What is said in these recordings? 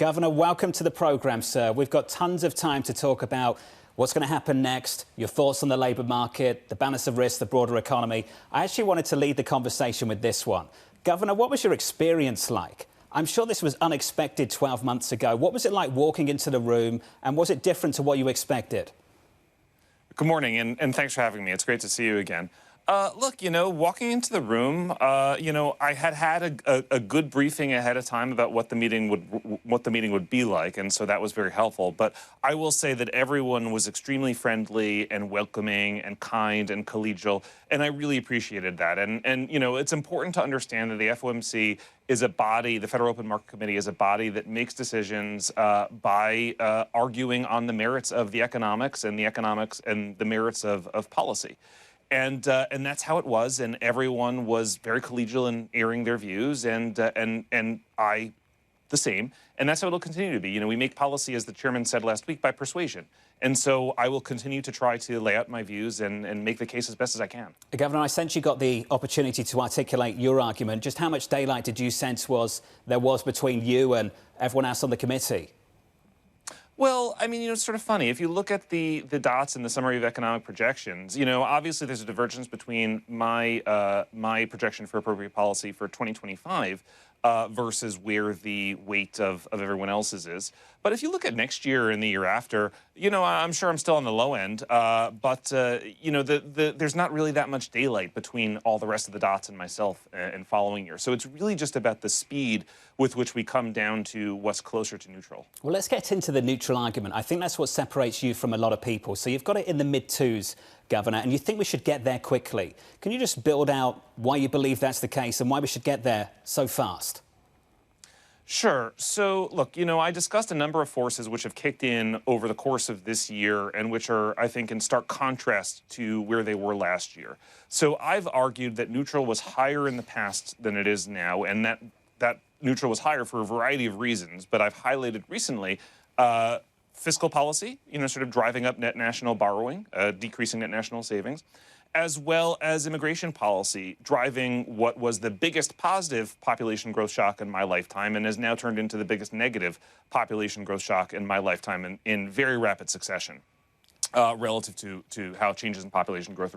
Governor, welcome to the programme, sir. We've got tons of time to talk about what's going to happen next, your thoughts on the labour market, the balance of risk, the broader economy. I actually wanted to lead the conversation with this one. Governor, what was your experience like? I'm sure this was unexpected 12 months ago. What was it like walking into the room, and was it different to what you expected? Good morning, and thanks for having me. It's great to see you again. Look, walking into the room, I had a good briefing ahead of time about what the meeting would be like, and so that was very helpful. But I will say that everyone was extremely friendly and welcoming and kind and collegial, and I really appreciated that. And it's important to understand that the FOMC is a body, the Federal Open Market Committee is a body that makes decisions by arguing on the merits of the economics and the merits of policy. And that's how it was, and everyone was very collegial in airing their views, and I the same, and that's how it'll continue to be. We make policy, as the chairman said last week, by persuasion, and so I will continue to try to lay out my views and make the case as best as I can. Governor, I sense you got the opportunity to articulate your argument. Just how much daylight did you sense there was between you and everyone else on the committee? Well, I mean, it's sort of funny. If you look at the dots in the summary of economic projections, obviously there's a divergence between my projection for appropriate policy for 2025 versus where the weight of everyone else's is. But if you look at next year and the year after, I'm sure I'm still on the low end, but there's not really that much daylight between all the rest of the dots and myself and following year. So it's really just about the speed with which we come down to what's closer to neutral. Well, let's get into the neutral argument. I think that's what separates you from a lot of people. So you've got it in the mid-twos, Governor, and you think we should get there quickly. Can you just build out why you believe that's the case and why we should get there so fast? Sure. So, look, I discussed a number of forces which have kicked in over the course of this year and which are, I think, in stark contrast to where they were last year. So I've argued that neutral was higher in the past than it is now, and that neutral was higher for a variety of reasons. But I've highlighted recently fiscal policy, sort of driving up net national borrowing, decreasing net national savings, as well as immigration policy, driving what was the biggest positive population growth shock in my lifetime and has now turned into the biggest negative population growth shock in my lifetime in very rapid succession relative to how changes in population growth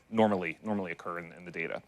normally occur in the data.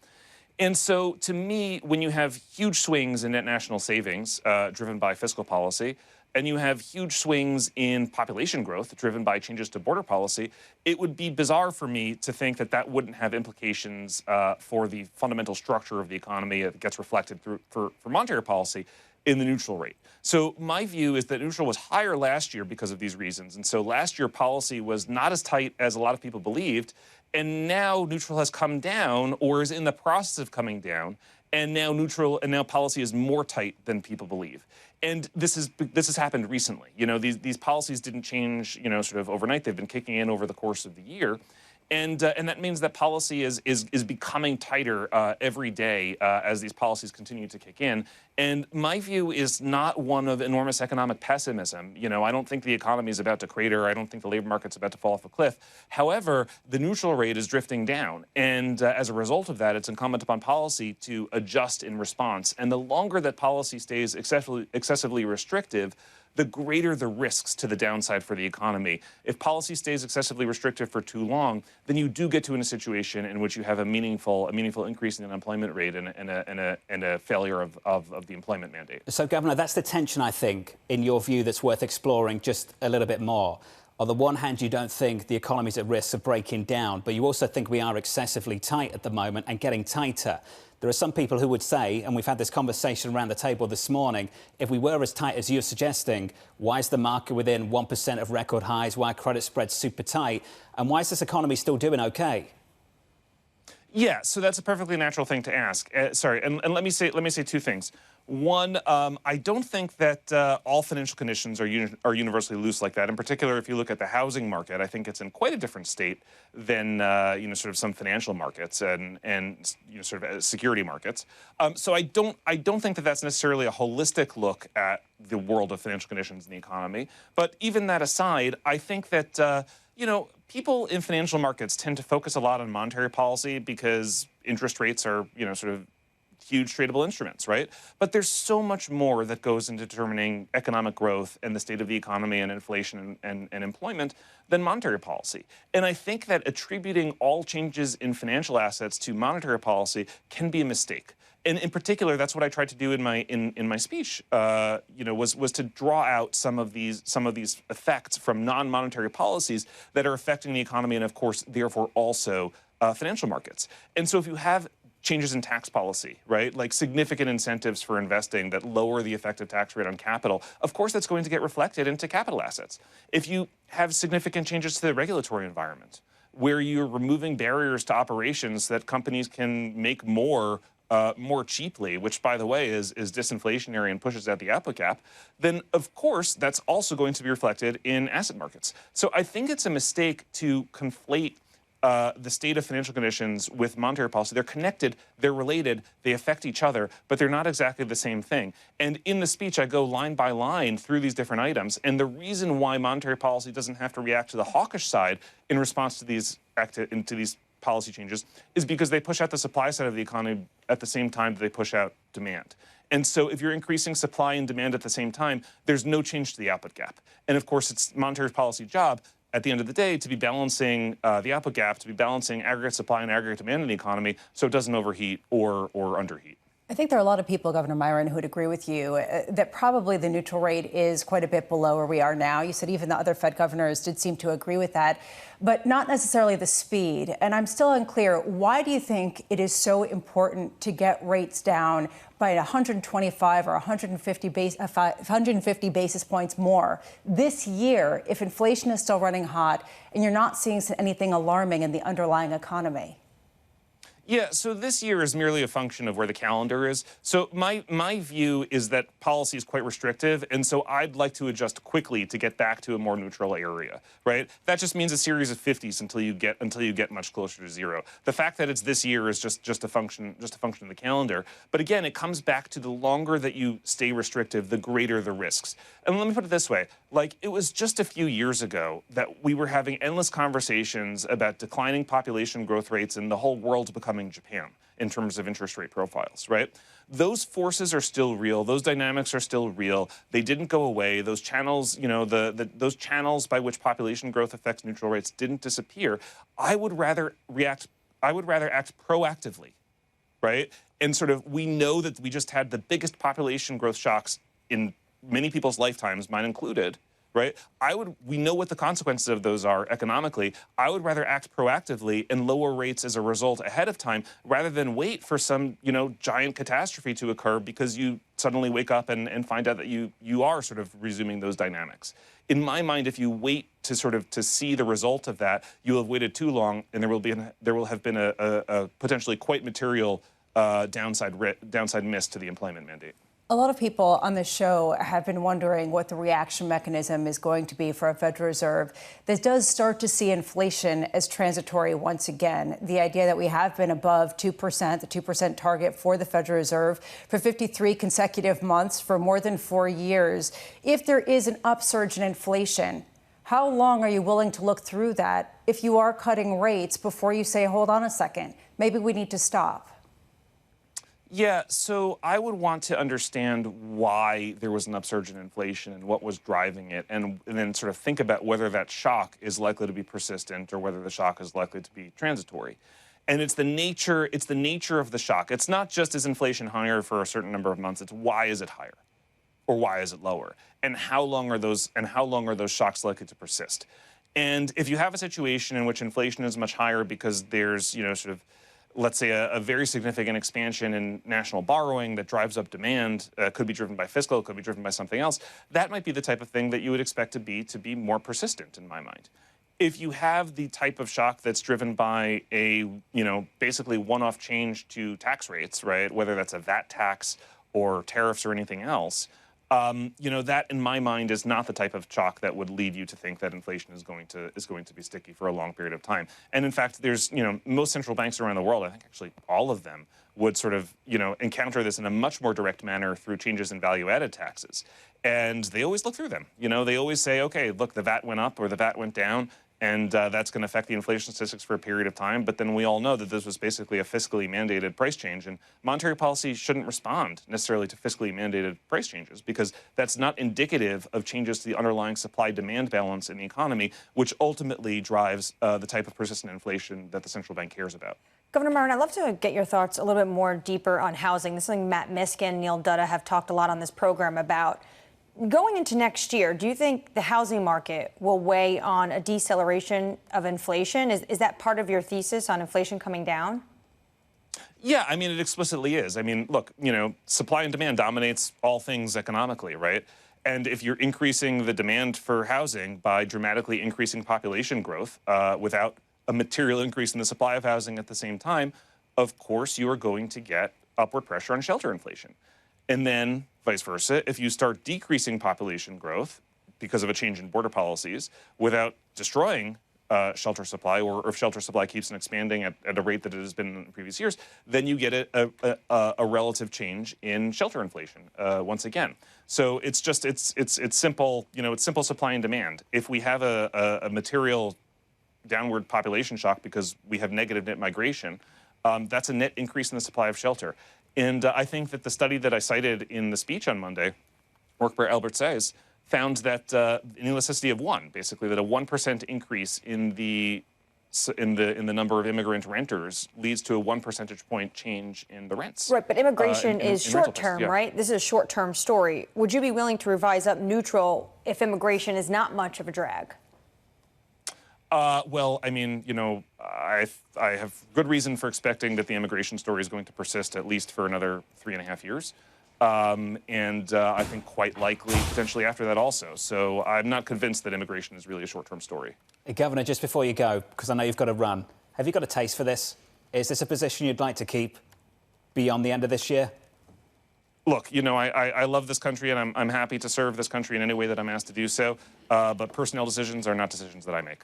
And so, to me, when you have huge swings in net national savings driven by fiscal policy, and you have huge swings in population growth driven by changes to border policy, it would be bizarre for me to think that wouldn't have implications for the fundamental structure of the economy that gets reflected for monetary policy in the neutral rate. So my view is that neutral was higher last year because of these reasons. And so last year policy was not as tight as a lot of people believed. And now neutral has come down or is in the process of coming down. And now policy is more tight than people believe. And this has happened recently. These policies didn't change, sort of overnight. They've been kicking in over the course of the year. And that means that policy is becoming tighter every day as these policies continue to kick in. And my view is not one of enormous economic pessimism. I don't think the economy is about to crater. I don't think the labor market's about to fall off a cliff. However, the neutral rate is drifting down. And as a result of that, it's incumbent upon policy to adjust in response. And the longer that policy stays excessively restrictive, the greater the risks to the downside for the economy. If policy stays excessively restrictive for too long, then you do get to a situation in which you have a meaningful increase in the unemployment rate and a failure of the employment mandate. So, Governor, that's the tension, I think, in your view, that's worth exploring just a little bit more. On the one hand, you don't think the economy's at risk of breaking down, but you also think we are excessively tight at the moment and getting tighter. There are some people who would say, and we've had this conversation around the table this morning, if we were as tight as you're suggesting, why is the market within 1% of record highs? Why are credit spreads super tight? And why is this economy still doing okay? Yeah, so that's a perfectly natural thing to ask. And let me say two things. One, I don't think that all financial conditions are universally loose like that. In particular, if you look at the housing market, I think it's in quite a different state than sort of some financial markets and sort of security markets. So I don't think that that's necessarily a holistic look at the world of financial conditions in the economy. But even that aside, I think that people in financial markets tend to focus a lot on monetary policy because interest rates are sort of huge tradable instruments, right? But there's so much more that goes into determining economic growth and the state of the economy and inflation and employment than monetary policy. And I think that attributing all changes in financial assets to monetary policy can be a mistake. And in particular, that's what I tried to do in my speech. Was to draw out some of these effects from non-monetary policies that are affecting the economy and, of course, therefore also financial markets. And so, if you have changes in tax policy, right, like significant incentives for investing that lower the effective tax rate on capital, of course, that's going to get reflected into capital assets. If you have significant changes to the regulatory environment, where you're removing barriers to operations that companies can make more cheaply, which, by the way, is disinflationary and pushes out the output gap, then, of course, that's also going to be reflected in asset markets. So I think it's a mistake to conflate the state of financial conditions with monetary policy. They're connected, they're related, they affect each other, but they're not exactly the same thing. And in the speech, I go line by line through these different items. And the reason why monetary policy doesn't have to react to the hawkish side in response to these policy changes is because they push out the supply side of the economy at the same time that they push out demand. And so if you're increasing supply and demand at the same time, there's no change to the output gap. And of course, it's monetary policy job at the end of the day to be balancing the output gap, to be balancing aggregate supply and aggregate demand in the economy so it doesn't overheat or underheat. I think there are a lot of people, Governor Miran, who would agree with you that probably the neutral rate is quite a bit below where we are now. You said even the other Fed governors did seem to agree with that, but not necessarily the speed. And I'm still unclear. Why do you think it is so important to get rates down by 125 or 150 basis points more this year if inflation is still running hot and you're not seeing anything alarming in the underlying economy? Yeah, so this year is merely a function of where the calendar is. So my view is that policy is quite restrictive, and so I'd like to adjust quickly to get back to a more neutral area, right? That just means a series of 50s until you get much closer to zero. The fact that it's this year is just a function of the calendar. But again, it comes back to the longer that you stay restrictive, the greater the risks. And let me put it this way. Like, it was just a few years ago that we were having endless conversations about declining population growth rates and the whole world becoming Japan in terms of interest rate profiles, right? Those forces are still real. Those dynamics are still real. They didn't go away. Those channels, those channels by which population growth affects neutral rates didn't disappear. I would rather act proactively, right? And sort of, we know that we just had the biggest population growth shocks in many people's lifetimes, mine included, right? We know what the consequences of those are economically. I would rather act proactively and lower rates as a result ahead of time rather than wait for some, giant catastrophe to occur because you suddenly wake up and find out that you are sort of resuming those dynamics. In my mind, if you wait to see the result of that, you'll have waited too long, and there will have been a potentially quite material downside miss to the employment mandate. A lot of people on this show have been wondering what the reaction mechanism is going to be for a Federal Reserve that does start to see inflation as transitory once again. The idea that we have been above 2%, the 2% target for the Federal Reserve for 53 consecutive months for more than 4 years. If there is an upsurge in inflation, how long are you willing to look through that if you are cutting rates before you say, hold on a second, maybe we need to stop? Yeah, so I would want to understand why there was an upsurge in inflation and what was driving it, and then sort of think about whether that shock is likely to be persistent or whether the shock is likely to be transitory. And it's the nature of the shock. It's not just is inflation higher for a certain number of months, it's why is it higher or why is it lower? And how long are those shocks likely to persist? And if you have a situation in which inflation is much higher because there's, let's say a very significant expansion in national borrowing that drives up demand, could be driven by fiscal, could be driven by something else, that might be the type of thing that you would expect to be more persistent in my mind. If you have the type of shock that's driven by a, basically one-off change to tax rates, right, whether that's a VAT tax or tariffs or anything else, that in my mind is not the type of shock that would lead you to think that inflation is going to be sticky for a long period of time. And in fact, there's, most central banks around the world, I think actually all of them, would sort of, encounter this in a much more direct manner through changes in value-added taxes. And they always look through them. They always say, okay, look, the VAT went up or the VAT went down. And that's going to affect the inflation statistics for a period of time. But then we all know that this was basically a fiscally mandated price change. And monetary policy shouldn't respond necessarily to fiscally mandated price changes, because that's not indicative of changes to the underlying supply-demand balance in the economy, which ultimately drives the type of persistent inflation that the central bank cares about. Governor Miran, I'd love to get your thoughts a little bit more deeper on housing. This is something Matt Miskin, Neil Dutta have talked a lot on this program about. Going into next year, do you think the housing market will weigh on a deceleration of inflation? Is that part of your thesis on inflation coming down? Yeah, I mean, it explicitly is. I mean, look, supply and demand dominates all things economically, right? And if you're increasing the demand for housing by dramatically increasing population growth without a material increase in the supply of housing at the same time, of course, you are going to get upward pressure on shelter inflation. And then vice versa, if you start decreasing population growth because of a change in border policies without destroying shelter supply, or if shelter supply keeps on expanding at a rate that it has been in previous years, then you get a relative change in shelter inflation once again. So it's just it's simple, it's simple supply and demand. If we have a material downward population shock because we have negative net migration, that's a net increase in the supply of shelter. And I think that the study that I cited in the speech on Monday, work by Albert Sayers, found that an elasticity of 1, basically that a 1% increase in the number of immigrant renters leads to a 1 percentage point change in the rents. Right, but immigration is short-term, yeah. right? This is a short-term story. Would you be willing to revise up neutral if immigration is not much of a drag? Well, I mean, I have good reason for expecting that the immigration story is going to persist at least for another 3.5 years. And I think quite likely potentially after that also. So I'm not convinced that immigration is really a short-term story. Governor, just before you go, because I know you've got to run, have you got a taste for this? Is this a position you'd like to keep beyond the end of this year? Look, I love this country, and I'm happy to serve this country in any way that I'm asked to do so. But personnel decisions are not decisions that I make.